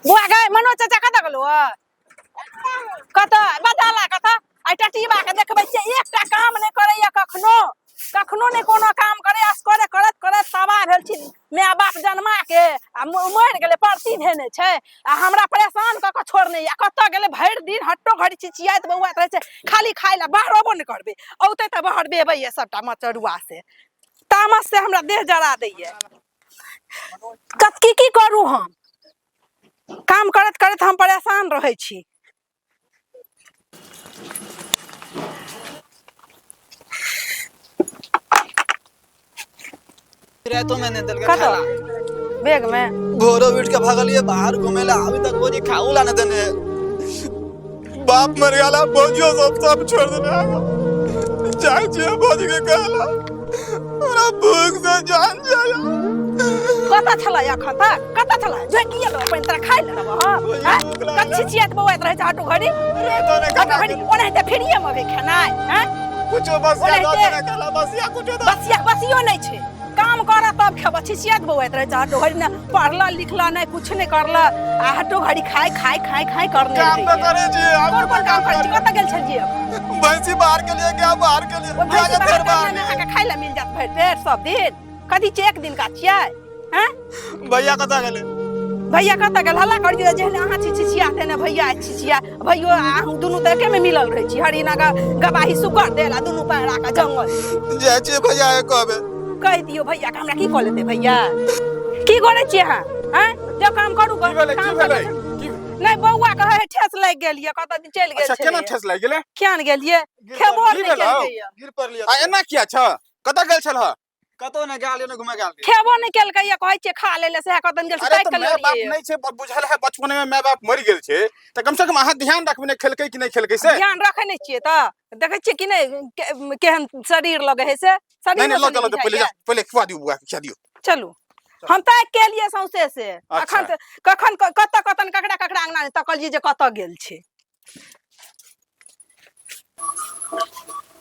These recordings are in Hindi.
बुआ गए मनोज चाचा कत गेलो कत बदाला कत आ टटीबा के देखबै छै एकटा काम नै करैया कखनो कखनो नै कोनो काम करे असकरे करत करत तबाह भेल छी माय बाप जन्मा के आ मर गेले परती धेने छै आ हमरा परेशान क के छोड़ने या कत गेले भरि दिन हट्टो घड़ी चिचियात बौआ रहे छै खाली खाइ ला बाहरबो नै करबे औते त बाहर बेबै ये सबटा मचरुआ से तामस से हमरा देह जरा दैये की करू हम काम करत करत हम परेशान रहे छी तो मैंने दिल का खाला बैग में भोरो उठ के भागलिए बाहर घूमे ला अभी तक भोजी खाऊ लाने देने बाप मर गया भोजियो सब छोड़ देने चाय चाहिए भोजी के कहला हमरा भूख से जान जाया कता छला या खाता कता छला जो किए लो अपन तरह खाइ लेब हां कच्ची चियत बौआत रहे हाटो घड़ी हाटो घड़ी ओने ते फेरिए मगे खेनाय हैं कुछो बसिया दो देना कहला बसिया कुछो दो बसियो नै छै काम करा तब खेब छिचियत बौआत रहे हाटो घड़ी ना पढ़ला लिखला नै कुछ नै करला आ हाटो घड़ी खाइ करने काम तो करे जी कोन काम करे छी कता गेल छ जी भैंसी बाहर के लिए क्या बाहर के लिए जाके फिर बाहर के खाइ ला मिल जात भर पेट सब दिन कदी एक दिन का छियै हैं भैया कता गेले भैया कता गेल हल्ला कर दियो जेहन अहाँ छिछियाते ने भैया छिछिया भैयो अहाँ दुनू त एके में मिलल रहै छी हरिना गवाही सुकर देला दुनू पैरा का जंगल जाय छी भैया कहबे कह दियो भैया के हमरा की क लेते भैया की करे छी अहाँ हैं जो काम करू काम नहीं बौआ कहे ठेस लाग गेल ये कत दिन चल गेल अच्छा केना ठेस लाग गेले कियान गेलिए खेबो नहीं केलिए गिर पड़लिए आ एना किया छ कत गेल छल कतो न गाल न घुमा गाल खेबो नहीं केल के कहै छै खा लेले से कतन गेल साइकिल ले बाप नहीं छै बुझल है बचपन में माय बाप मर गेल छै त कम से कम अहाँ ध्यान रखबे ने खेलकै कि नहीं खेलकै से ध्यान रखे नहीं छिए त देखै छिए कि नहीं केहन शरीर लगे है से शरीर नहीं लो चलो पहले खवा दियो बुआ खवा दियो चलू हम त के लिए सौसे से अखन कखन कतन ककड़ा अंगना ने तकल जी जे कत गेल छै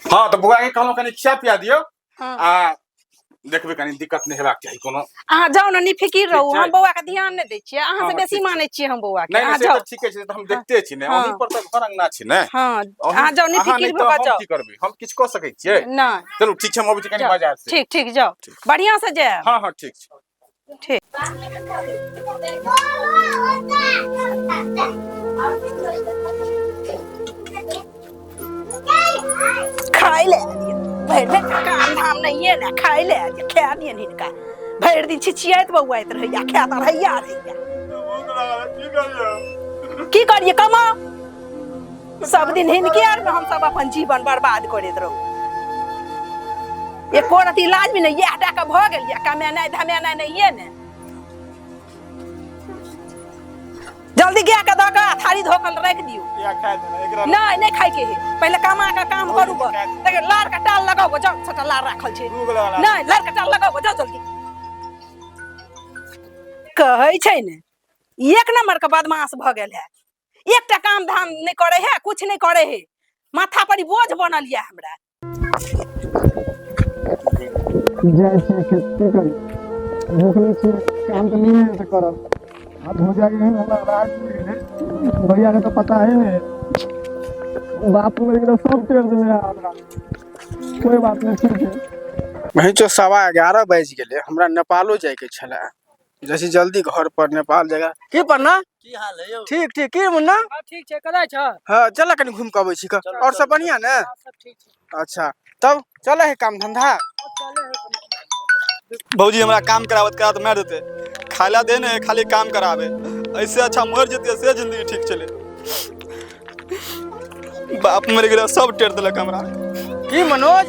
हां त बुआ के कहलो कनी खिया पिया दियो आ देखबे कनी दिक्कत नहीं हेबाक चाहिए कोनो अहाँ जाओ ना निफिकिर रहू हम बौआ के ध्यान नहीं दै छियै अहाँ से बेसी मानै छियै हम बौआ के अहाँ जाओ ठीक छै त हम देखते छी ने ओही पर त घर अंगना छी ने हां अहाँ जाओ निफिकिर भ जाओ हम की करबे हम किछ क सकै छियै ना चलो ठीक छै हम अबै छी कनी बाजार से ठीक जाओ बढ़िया से जाए हां हां ठीक छै ठीक खाई ले भर दिन काम धाम नहीं है ना खाई ले खा दिए इनका भर दिन छिचियात बौआत रहैया खाता रहैया की करिए कमा सब दिन हिनके आर में हम सब अपन जीवन बर्बाद करैत रहू एको रति इलाज भी नहीं ये हटा के भ गेल या कमेनाइ धमेनाइ नहीं है ने जल्दी गया के दका थारी धोकल रख दियो या खा देना एकरा नहीं खाइ के है पहले कमा के काम करू तके लार के टाल लगाओ जाओ छोटा लार राखल छै नहीं लार के टाल लगाओ जाओ जल्दी कहै छै ने एक नंबर के बदमाश भ गेल है एकटा काम धाम नहीं करे है कुछ नहीं करे है माथा पर बोझ बनल या हमरा जय छे खेती करी भूखले छे काम तो नहीं है करब अब हो जाएगा हमरा राज भैया के तो पता है बाप मर गेल सब टेर देले हमरा कोई बात नहीं ठीक है वही जो 11:15 बज गेले हमरा नेपालो जाय के छला जैसे जल्दी घर पर नेपाल जगह की पन्ना की हाल है यो ठीक की मुन्ना ठीक छै कदा छ हां चल कनी घूम के आबै छी और सब बढ़िया ने सब ठीक छै अच्छा तब चले है काम धंधा भौजी हमरा काम करावत मार देते खाला देने खाली काम करावे ऐसे अच्छा मर जते से जिंदगी ठीक चले बाप मर गेल सब टेर देलक हमरा की मनोज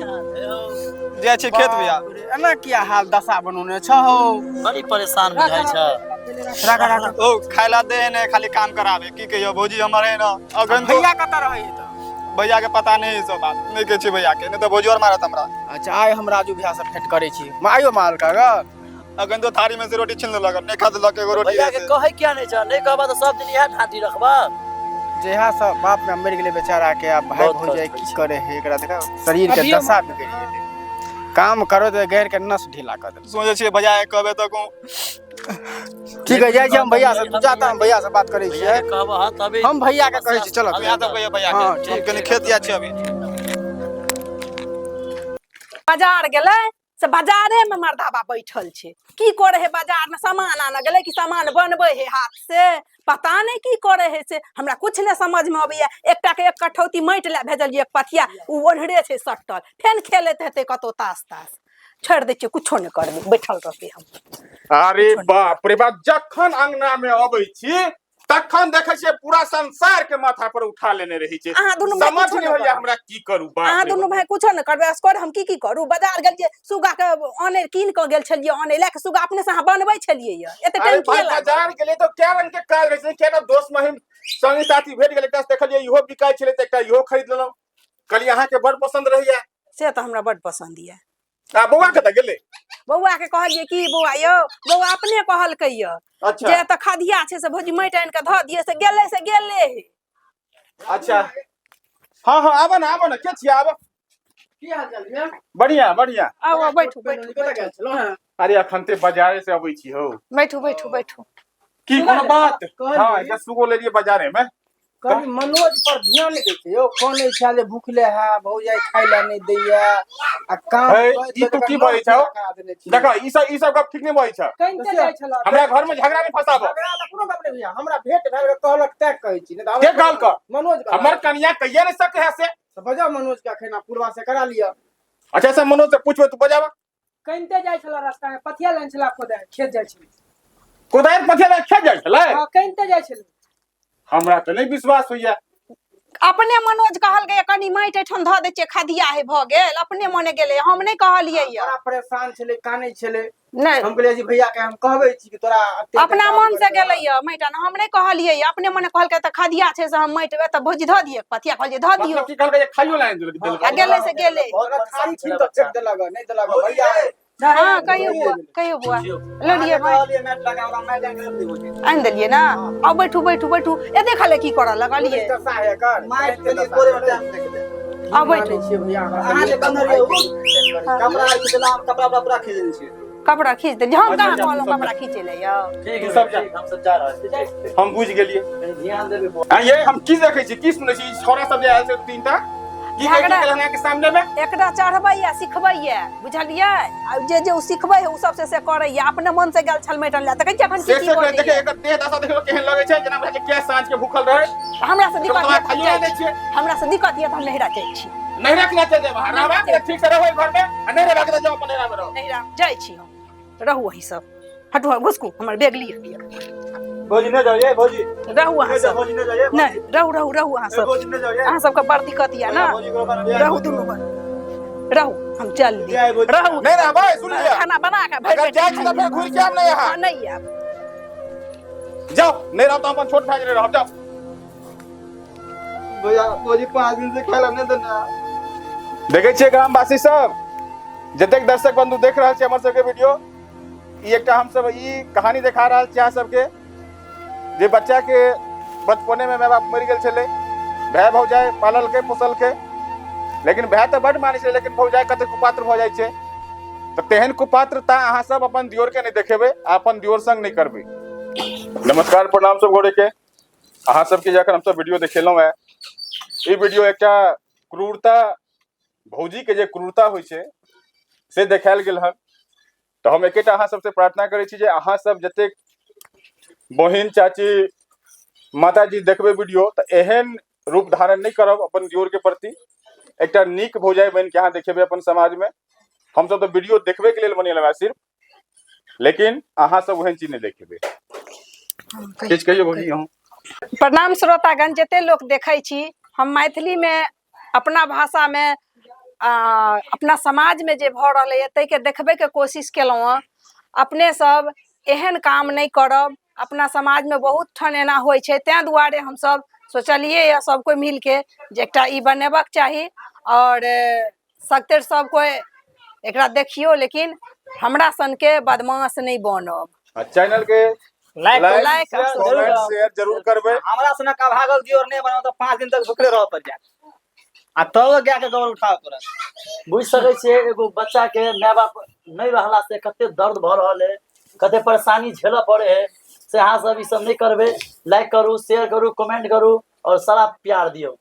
जाय छै खेत बिया एना किया हाल दशा बनौने छ हो बड़ी परेशान बुझाय छ राखा ओ खाला देने खाली काम करावे की कहियो भौजी हमरे न अगन भैया कत रही त भैया के पता नहीं सब बात नहीं के छी भैया के नहीं तो भौजी और मारत हमरा अच्छा आइ हम राजू भैया से भेंट करे छी आइयो माल का अगन तो थारी में से रोटी छीन लगा नहीं खा देलक एगो रोटी भैया के कहे क्या नहीं छ नहीं कहबा तो सब दिन यह ढाटी रखबा जेहा सब बाप में मर गेले बेचारा के अब भाई हो जाए की करे है एकरा देखा शरीर के दशा बिगड़ गेले काम करो तो गैर के नस ढीला कर दे सोचे छी भैया कहबे तो ठीक है जाय छी हम भैया से, तू जाता हम भैया से बात करै भैया छियै। के कहबो हां तबे हम भैया के कहै छी चलो हम यहाँ तक कहिए भैया हाँ, के ठीक हम कनी खेत या छी अभी। बाजार गेलै से बाजारे में मर्दाबा बैठल छै, की करे है बाजार में सामान आना गेलै कि सामान बनबै है हाथ से, पता नहीं की करे है से हमरा कुछ नहीं समझ में अबैया। एकटा के एक कठौती माटि ला भेजलिए पथिया, उ ओढ़रे छै सटल, फेन खेलैत हेतै कतौ तास तास। छोड़ दै छियै, कुछो नहीं करबै, बैठल रहबै हम। अरे बाप रे बाप, जखन अंगना में अबै छी तखन देखै छियै पूरा संसार के माथा पर उठा लेने रही छै। अहाँ दुनू भाई समझ कुछो नहीं नहि होइया करब। हमरा की करू। बाप अहाँ रे दुनू बाप। भाई कुछो नहीं करबै, असकर हम की करू। बाजार गेलिए सुगा के आने कीन के गेल छलिए, आने ले के सुगा अपने से अहाँ बनबै छलिए य, एते अरे टाइम भाई किया लागल। बाजार गेले तो क्या रंग के काज रहे छै, केना दोस्त महिम संगी साथी भेट गेले, एकटा से देखलिए इहो बिकाय छले त एकटा इहो खरीद लेलौ। कहलिए अहाँ के बड़ पसंद रहिया। से तो हमरा बड पसंद ये। आ बौआ कतऽ गेलै? बौआ के कहलिए की बौआ यौ, बौआ अपने कहलकै य अच्छा जे त खदिया छै से भौजी माटि आनि के ध दिए, से गेले हे। अच्छा हाँ हाँ आबो ना के छियै आबो। की हाल चाल ये? बढ़िया बढ़िया। आओ बैठू बैठू कतऽ गेल छलो हैं? अरे अखन ते बाजारे से अबै छी हो। बैठू बैठू बैठू। की कोनो बात? कहलिए। हाँ एक सुगो लेलिए बाजारे में। कभी मनोज पर ध्यान नहीं दै छै यौ, कोन छै जे भूखले है भौजाई खाय ला नहीं दैया आ काम है, कर ई तू की बजै छौ? देखो ई सब गप ठीक नहीं बजै छ। कहिते जाय छला हमरा घर में झगड़ा नहीं फसाबो। झगड़ा ला कोनो बात नहीं भैया, हमरा भेट भेल के कहलक तै कहै छी, नहीं त के कहल क? मनोज का हमर कन्या कहिया नहीं सके है से। तो बजा मनोज का खेना पूर्वा से करा लिया। अच्छा से मनोज से पूछबे, तू बजावा। कहिते जाय छला रास्ता में, पथिया लाइन छला खोदे खेत जाय छलै। कोदारि पथिया में खेत जाइ छलै? हां कहिते जाय छलै। हमरा त नहीं विश्वास होइया। अपने मनोज कहलकै कनी माटि एठन ध दै छियै, खदिया है भ गेल, अपने मने गेलै, हम नहीं कहलिए य। बड़ा परेशान छले, कानै छले। नहीं हम कहलिए जी भैया के हम कहबै छी कि तोरा अपना मन से गेलै य माटि आन, हम नहीं कहलिए य, अपने मने कहलकै त खदिया छै से हम माटि त भौजी ध दिए, पथिया कहलिए ध दियो। मतलब की कहलकै जे खाइयो ला नहीं देलकै। आ गेलै से गेलै। हमरा थारी छीन के फेंक देलक, नहीं देलक भैया। हाँ कहियो बुआ ले लिए भाई, कहलिए मैट लगा ओकरा मैट लगा दे बोले। आनि देलिए ना। आओ बैठू बैठू बैठू, ए देखले की करऽ लगलिए। कैसा है कर माइक के लिए तोरे में टाइम देख दे। आओ बैठू। छी भैया अहाँ जे कमर ये कपड़ा आई के नाम कपड़ा पूरा खींच देने छी। कपड़ा खींच दे, हम कहाँ कहलहुँ कपड़ा खींचे ले यौ। ठीक है सब हम सब जा रहल छी। हम बुझ गेलिए। ध्यान देबे। आ ये हम की देखै छी, की सुनै छी, छोरा सब जे आयल छै तीनटा की कहै छै लहंगा के सामने में? एकरा चढ़बै या सिखबै या, बुझलिए। आ जे जे उ सिखबै है उ सबसे से करै या, अपने मन से गेल छल मेटन ला त कहि अखन से की से करै देखे या। एकर देह दशा देखो केहन लगे छै, जेना बुझाइ छै के साँझ के भूखल रहे। हमरा से दिक्कत तोरा है खाइयो ला दै छियै। हमरा से दिक्कत है त हम नहिरा जाइ छी। नहीं रखना चाहिए बाहर, रहबा के ठीक से रहो घर में, आ नहीं रहबा के जाओ अपन नैरा में रहो। नहिरा जाइ छी हम, रहू वही सब। हटू घुसकू, हमर बैग लिया भौजी न जाओ ये भौजी। रहू अहाँ सब। भौजी न जाओ ये। नहीं रहू रहू अहाँ सब। भौजी न जाओ ये। अहाँ सबके बड़ दिक्कत या ना। भौजी को बना रहू दुनू बन, रहू हम चल दी। जय भौजी। रहू नहीं रहबा, सुन लिया। खाना बना के अगर जाए छी त फिर घुर के आब नहीं यहाँ। नहीं आब। जाओ, नहीं रहब तो अपन छोट भाई रे रहब, जाओ। भैया भौजी 5 दिन से खाइला नहीं देना। देखे छियै ग्रामवासी सब, जतेक दर्शक बंधु देख रहल छै हमर सबके वीडियो, ई एकटा हम सब ई कहानी देखा रहल छी अहाँ सबके, जे बच्चा के बचपने में माय बाप मरि गेल छलै, भाई भौजाई पालल के पोसल के, लेकिन भाई तो बड मानै छै, लेकिन भौजाई कते कुपात्र भ जाइ छै। तो तेहन कुपात्रता अहाँ सब अपन दियोर के नहीं देखेबै, अपन दियोर संग नहीं करबै। नमस्कार प्रणाम सब गोरे के, अहाँ सबके जखन हम सब वीडियो देखेलहुँ है, ई वीडियो एकटा क्रूरता, भौजी के जे क्रूरता होइ छै से देखायल गेल हन। तो हम एकेटा अहाँ सबसे प्रार्थना करै छी जे अहाँ सब जतेक बहिन चाची माताजी देखबै वीडियो, तो एहन रूप धारण नहीं करब अपन दियोर के प्रति। एकटा नीक भौजाई बन के अहाँ देखेबै अपन समाज में। हम सब तो वीडियो देखबे के लेल बनेल है सिर्फ, लेकिन अहाँ सब ओहन चीज नहीं देखेबै। किछ कहियो भौजी अहाँ। प्रणाम श्रोतागण, जते लोग देखै छी, हम मैथिली में अपना भाषा में अपना समाज में जे भ रहलै है तै के देखबे के कोशिश केलहुँ हँ। अपने सब एहन काम नहीं करब, अपना समाज में बहुत ठन एना होइ छै, तैं दुआरे हम सब सोचलिए या सब कोई मिल के जे एकटा ई बनेबाक चाही, और सकते सब कोई एकरा देखियो, लेकिन हमरा सन के बदमाश नहीं बनब। चैनल के लाइक लाइक कमेंट शेयर जरूर करबै। हमरा सना का भागल दियोर नहीं बनाओ तो 5 दिन तक भूखले रह पर जाए। आ तब गया के गोबर उठाव पड़त। बुझ सकै छियै एगो बच्चा के माय बाप नहीं रहला से कते दर्द भ रहल है, कते परेशानी झेलऽ पड़े है से अहाँ सब ई सब नहीं करबे। लाइक करू, शेयर करू, कमेंट करू और सारा प्यार दियो।